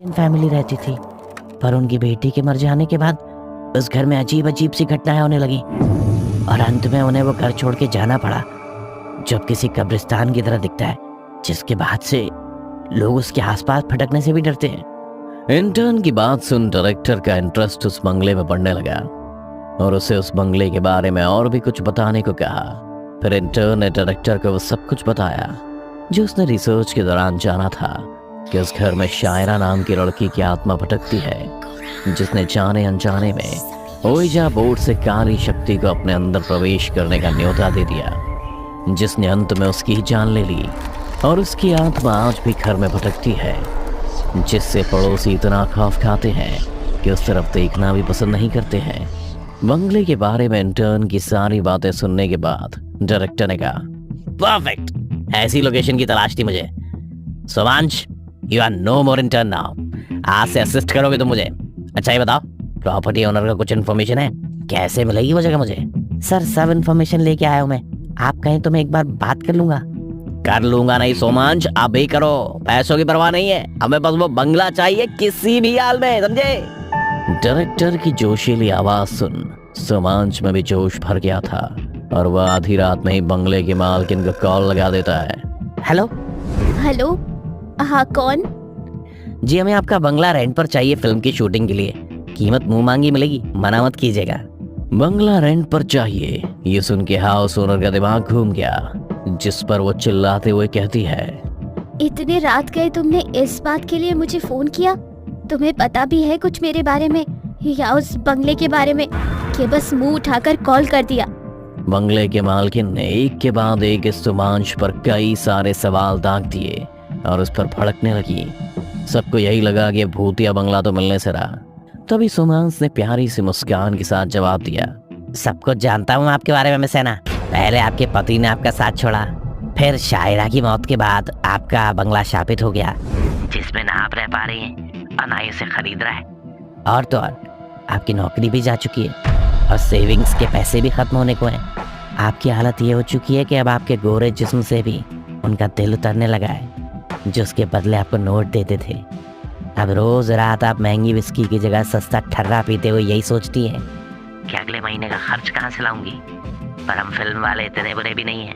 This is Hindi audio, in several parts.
फैमिली रहती थी, पर उनकी बेटी के मर जाने के बाद उस घर में अजीब अजीब सी घटनाएं होने लगी और अंत में उन्हें वो घर छोड़ के जाना पड़ा, जो अब किसी कब्रिस्तान की तरह दिखता है, जिसके बाद से लोग उसके आसपास भटकने से भी डरते हैं। इंटर्न की बात सुन डायरेक्टर का इंटरेस्ट उस बंगले में बढ़ने लगा और उसे उस बंगले के बारे में और भी कुछ बताने को कहा। फिर इंटर्न ने डायरेक्टर को वो सब कुछ बताया जो उसने रिसर्च के दौरान जाना था कि उस घर में शायरा नाम की लड़की की आत्मा भटकती है, जिसने जाने अनजाने में ओइजा बोर्ड से काली शक्ति को अपने अंदर प्रवेश करने का न्योता दे दिया, जिसने अंत में उसकी जान ले ली और उसकी आत्मा आज भी घर में भटकती है, जिससे पड़ोसी इतना खौफ खाते हैं कि उस तरफ देखना भी पसंद नहीं करते हैं। बंगले के बारे में इंटर्न की सारी बातें सुनने के बाद डायरेक्टर ने कहा, परफेक्ट, ऐसी लोकेशन की तलाश थी मुझे। Somansh, you are no more intern now. आज से असिस्ट करोगे तुम मुझे। अच्छा ये बताओ, प्रॉपर्टी ओनर का कुछ इन्फॉर्मेशन है? कैसे मिलेगी वो जगह मुझे? सर, सब इन्फॉर्मेशन लेके आया हूँ मैं। आप कहें तो मैं एक बार बात कर लूंगा। कर लूंगा नहीं सोमांश, आप ही करो, पैसों की परवाह नहीं है, हमें बस वो बंगला चाहिए किसी भी हाल में, समझे? डायरेक्टर की जोशीली आवाज सुन सोमांश में भी जोश भर गया था और वह आधी रात में ही बंगले के मालकिन को कॉल लगा देता है। हेलो हेलो, हाँ कौन? जी, हमें आपका बंगला रेंट पर चाहिए फिल्म की शूटिंग के लिए। कीमत मुंह मांगी मिलेगी, मना मत कीजिएगा। बंगला रेंट पर चाहिए, ये सुन के हाउस ओनर का दिमाग घूम गया, जिस पर वो चिल्लाते हुए कहती है, इतने रात गए तुमने इस बात के लिए मुझे फोन किया? तुम्हें पता भी है कुछ मेरे बारे में या उस बंगले के बारे में कि बस मुंह उठाकर कॉल कर दिया? बंगले के मालकिन ने एक के बाद एक इस सोमांश पर कई सारे सवाल दाग दिए और उस पर भड़कने लगी। सबको यही लगा कि भूतिया बंगला तो मिलने से रहा। तभी सोमांश ने प्यारी सी मुस्कान के साथ जवाब दिया, सब कुछ जानता हूँ आपके बारे में मैं सेना। पहले आपके पति ने आपका साथ छोड़ा, फिर शायरा की मौत के बाद आपका बंगला शापित हो गया, जिसमें ना आप रह पा रही हैं और ना ही उसे खरीद रहा है। और तो और आपकी नौकरी भी जा चुकी है और सेविंग्स के पैसे भी खत्म होने को हैं। आपकी हालत ये हो चुकी है कि अब आपके गोरे जिस्म से भी उनका दिल उतरने लगा है, जो उसके बदले आपको नोट देते थे। अब रोज रात आप महंगी विस्की की जगह सस्ता ठर्रा पीते हुए यही सोचती हैं कि अगले महीने का खर्च कहाँ से लाऊंगी। पर हम फिल्म वाले इतने बुरे भी नहीं हैं,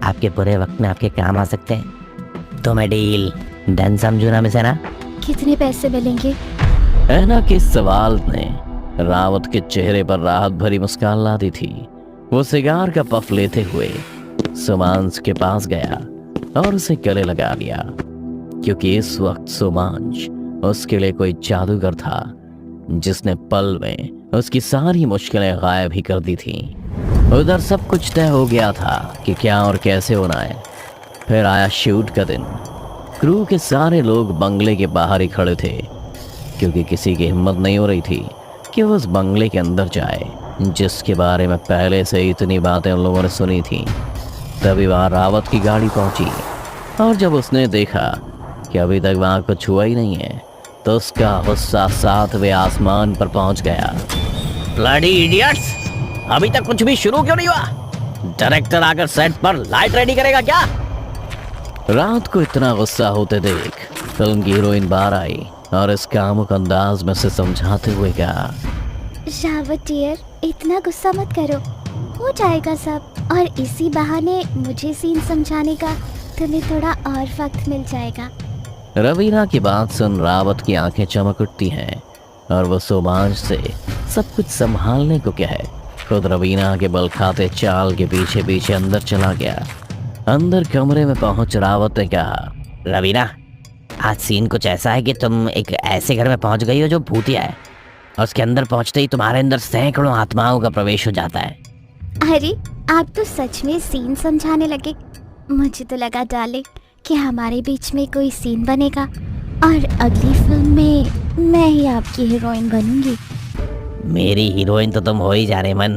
आपके बुरे वक्त में आपके काम आ सकते हैं। तो मैं डील डन समझू ना मिसे ना? कितने पैसे मिलेंगे? ऐना के सवाल ने रावत के चेहरे पर राहत भरी मुस्कान ला दी थी। वो सिगार का पफ लेते हुए सोमांश के पास गया और उसे गले लगा लिया, क्योंकि इस वक्त सोमांश उसके लिए कोई जादूगर था जिसने पल में उसकी सारी मुश्किलें गायब ही कर दी थी। उधर सब कुछ तय हो गया था कि क्या और कैसे होना है। फिर आया शूट का दिन। क्रू के सारे लोग बंगले के बाहर ही खड़े थे, क्योंकि किसी की हिम्मत नहीं हो रही थी कि वो उस बंगले के अंदर जाए, जिसके बारे में पहले से इतनी बातें उन लोगों ने सुनी थी। तभी वहाँ रावत की गाड़ी पहुंची और जब उसने देखा कि अभी तक वहाँ कुछ हुआ ही नहीं है, तो उसका गुस्सा 7वें आसमान पर पहुंच गया। ब्लडी इडियट्स, अभी तक कुछ भी शुरू क्यों नहीं हुआ? डायरेक्टर आकर सेट पर लाइट रेडी करेगा क्या? रात को इतना गुस्सा होते देख फिल्म की हीरोइन बाहर आई और इस कामुक अंदाज में से समझाते हुए कहा, रावत डियर, इतना गुस्सा मत करो, हो जाएगा सब। और इसी बहाने मुझे सीन समझाने का तुम्हें थोड़ा और वक्त मिल जाएगा। रवीना की बात सुन रावत की आंखें चमक उठती हैं और वो सोमांश से सब कुछ संभालने को कहे खुद रवीना के बल खाते चाल के पीछे पीछे अंदर चला गया। अंदर कमरे में पहुंच रावत ने कहा, रवीना, आज सीन कुछ ऐसा है कि तुम एक ऐसे घर में पहुंच गई हो जो भूतिया है, और उसके अंदर पहुंचते ही तुम्हारे अंदर सैकड़ों आत्माओं का प्रवेश हो जाता है। अरे आप तो सच में सीन समझाने लगे। मुझे तो लगा डाले कि हमारे बीच में कोई सीन बनेगा और अगली फिल्म में मैं ही आपकी हीरोइन बनूंगी। मेरी हीरोइन तो तुम हो ही जाने मन।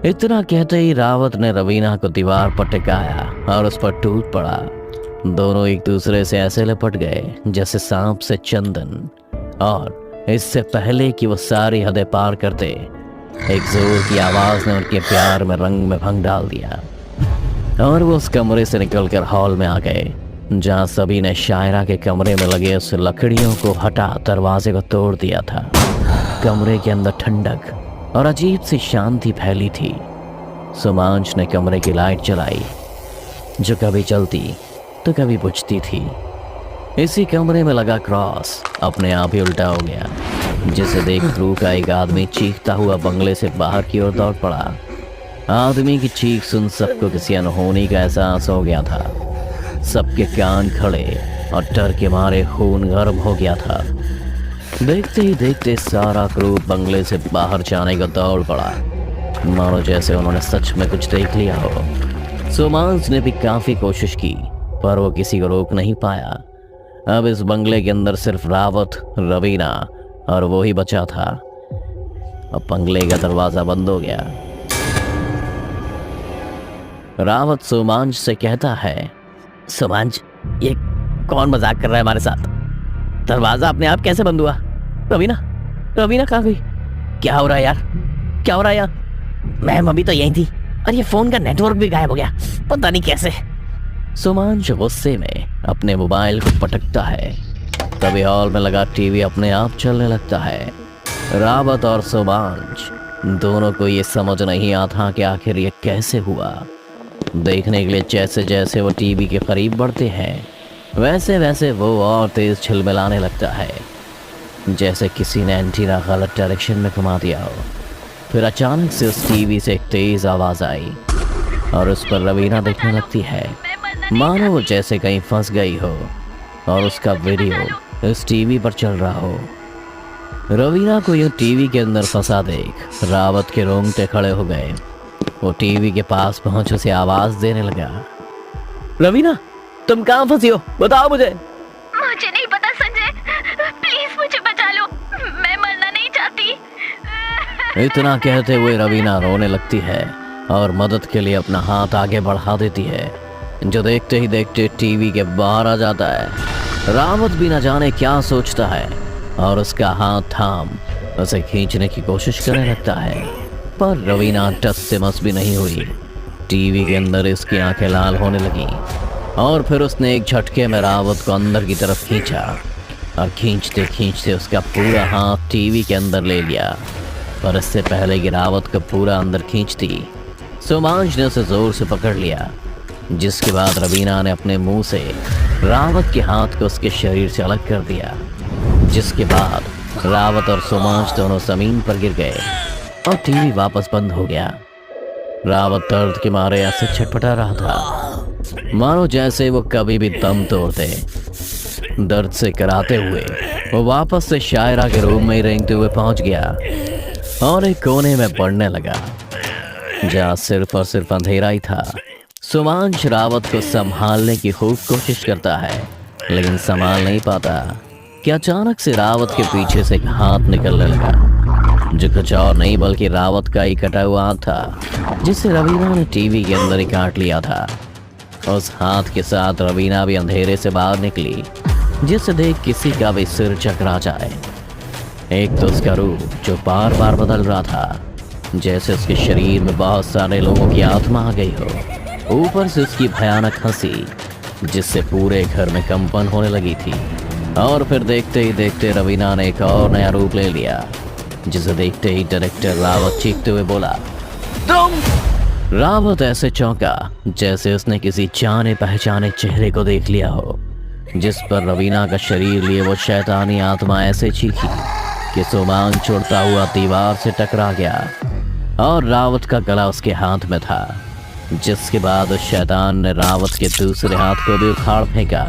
इतना कहते ही रावत ने रवीना को दीवार पर टिकाया और उस पर टूट पड़ा। दोनों एक दूसरे से ऐसे लिपट गए जैसे सांप से चंदन, और इससे पहले कि वो सारी हदें पार करते, एक जोर की आवाज ने उनके प्यार में रंग में भंग डाल दिया और वो उस कमरे से निकलकर हॉल में आ गए, जहां सभी ने शायरा के कमरे में लगे उस लकड़ियों को हटा दरवाजे को तोड़ दिया था। कमरे के अंदर ठंडक और अजीब सी शांति फैली थी। सुमांश ने कमरे की लाइट जलाई, जो कभी चलती तो कभी बुझती थी। इसी कमरे में लगा क्रॉस अपने आप ही उल्टा हो गया, जिसे देख क्रू का एक आदमी चीखता हुआ बंगले से बाहर की ओर दौड़ पड़ा। आदमी की चीख सुन सबको किसी अनहोनी का एहसास हो गया था। सबके कान खड़े और डर के मारे खून गर्म हो गया था। देखते ही देखते सारा क्रू बंगले से बाहर जाने को दौड़ पड़ा, मानो जैसे उन्होंने सच में कुछ देख लिया हो। सुमांश ने भी काफी कोशिश की, पर वो किसी को रोक नहीं पाया। अब इस बंगले के अंदर सिर्फ रावत, रवीना और वो ही बचा था। अब बंगले का दरवाजा बंद हो गया। रावत सुमांश से कहता है, सुमांश, ये कौन मजाक कर रहा है हमारे साथ? दरवाजा अपने आप कैसे बंद हुआ? रवीना, रवीना कहाँ गई? क्या हो रहा है यार? क्या हो रहा है यार? मैम अभी तो यही थी और ये फोन का नेटवर्क भी गायब हो गया, पता नहीं कैसे। सुमांश गुस्से में अपने मोबाइल को पटकता है। तभी हॉल में लगा टीवी अपने आप चलने लगता है। रावत और सुमांश दोनों को ये समझ नहीं आता कि आखिर ये कैसे हुआ। देखने के लिए जैसे जैसे वो टीवी के करीब बढ़ते हैं, वैसे वैसे वो और तेज छिलमिलाने लगता है, जैसे किसी ने एंटीना गलत डायरेक्शन में घुमा दिया हो। फिर अचानक से उस टीवी से एक तेज आवाज आई और उस पर रवीना देखने लगती है, मानो वो जैसे कहीं फंस गई हो और उसका वीडियो इस टीवी पर चल रहा हो। रवीना को ये टीवी के अंदर फंसा देख रावत के रोंगटे खड़े हो गए। वो टीवी के पास पहुंच उसे आवाज देने लगा, रवीना, तुम कहाँ फंसी हो? बताओ मुझे। मुझे नहीं पता संजय, प्लीज मुझे बचा लो, मैं मरना नहीं चाहती। इतना कहते हुए रवीना रोने लगती है और मदद के लिए अपना हाथ आगे बढ़ा देती है, जो देखते ही देखते टीवी के बाहर आ जाता है। रावत भी न जाने क्या सोचता है और उसका हाथ थाम उसे खींचने की कोशिश करने लगता है, पर रवीना टस से मस भी नहीं हुई। टीवी के अंदर इसकी आंखें लाल होने लगी और फिर उसने एक झटके में रावत को अंदर की तरफ खींचा और खींचते खींचते उसका पूरा हाथ टीवी के अंदर ले लिया। पर इससे पहले कि रावत को पूरा अंदर खींचती, सुमांश ने उसे जोर से पकड़ लिया, जिसके बाद रवीना ने अपने मुंह से रावत के हाथ को उसके शरीर से अलग कर दिया। जिसके बाद रावत और सुमांश दोनों जमीन पर गिर गए और टीवी वापस बंद हो गया। रावत दर्द के मारे ऐसे छटपटा रहा था, मानो जैसे वो कभी भी दम तोड़ते। दर्द से कराते हुए वो वापस से शायरा के रूम में ही रेंगते हुए पहुंच गया और एक कोने में पड़ने लगा, जहाँ सिर्फ और सिर्फ अंधेरा ही था। सुमांश रावत को संभालने की खूब कोशिश करता है, लेकिन संभाल नहीं पाता कि अचानक से रावत के पीछे से एक हाथ निकलने लगा, जो कुछ और नहीं बल्कि रावत का ही कटा हुआ हाथ था, जिसे रवीना ने टीवी के अंदर ही काट लिया था। उस हाथ के साथ रवीना भी अंधेरे से बाहर निकली, जिसे देख किसी का भी सिर चकरा जाए। एक तो उसका रूप जो बार बार बदल रहा था, जैसे उसके शरीर में बहुत सारे लोगों की आत्मा आ गई हो। ऊपर से उसकी भयानक हंसी, जिससे पूरे घर में कंपन होने लगी थी। और फिर देखते ही देखते रवीना ने एक और नया रूप ले लिया, जिसे देखते ही डायरेक्टर रावत चीखते हुए बोला, तुम! रावत ऐसे चौंका जैसे उसने किसी जाने पहचाने चेहरे को देख लिया हो, जिस पर रवीना का शरीर लिए वो शैतानी आत्मा ऐसे चीखी कि सुमांश उड़ता हुआ दीवार से टकरा गया और रावत का गला उसके हाथ में था। जिसके बाद उस शैतान ने रावत के दूसरे हाथ को भी उखाड़ फेंका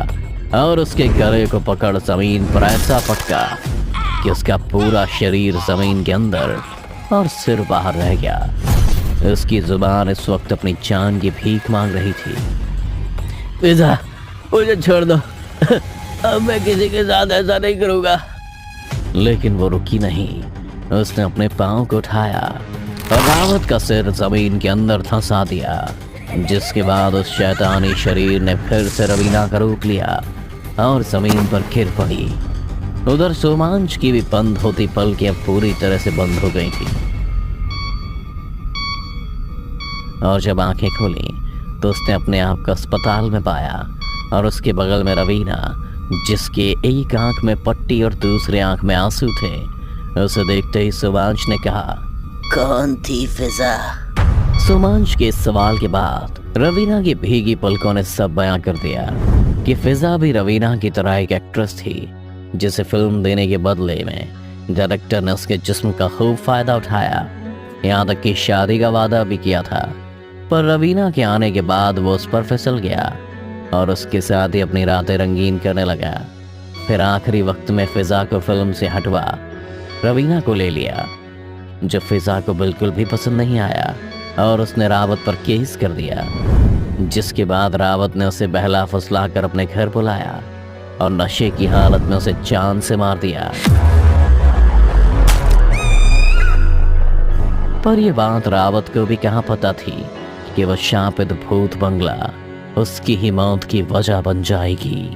और उसके गले को पकड़ जमीन पर ऐसा पटका कि उसका पूरा शरीर जमीन के अंदर और सिर बाहर रह गया। उसकी जुबान इस वक्त अपनी जान की भीख मांग रही थी। पिता, मुझे छोड़ दो, अब मैं किसी के साथ ऐसा नहीं करूँगा। लेकिन वो रुकी नहीं, उसने अपने पाँव को उठाया और रावत का सिर जमीन के अंदर धंसा दिया। जिसके बाद उस शैतानी शरीर ने फिर से रवीना का रूप लिया और जमीन पर गिर पड़ी। उधर सुमांश की भी बंद होती पलकें पूरी तरह से बंद हो गई थी और जब आंखें खोली तो उसने अपने आप को अस्पताल में पाया, और उसके बगल में रवीना, जिसके एक आंख में पट्टी और दूसरे आंख में आंसू थे। उसे देखते ही सुमांश ने कहा, कौन थी फिजा? सुमांश के इस सवाल के बाद रवीना की भीगी पलकों ने सब बयां कर दिया कि फिजा भी रवीना की तरह एक एक्ट्रेस थी, जिसे फिल्म देने के बदले में डायरेक्टर ने उसके जिस्म का खूब फायदा उठाया, यहाँ तक कि शादी का वादा भी किया था। पर रवीना के आने के बाद वो उस पर फिसल गया और उसके साथ ही अपनी रातें रंगीन करने लगा। फिर आखिरी वक्त में फिजा को फिल्म से हटवा रवीना को ले लिया, जो फिजा को बिल्कुल भी पसंद नहीं आया और उसने रावत पर केस कर दिया, जिसके बाद रावत ने उसे बहला फुसला कर अपने घर बुलाया और नशे की हालत में उसे जान से मार दिया। पर यह बात रावत को भी कहां पता थी कि वह शापित भूत बंगला उसकी ही मौत की वजह बन जाएगी।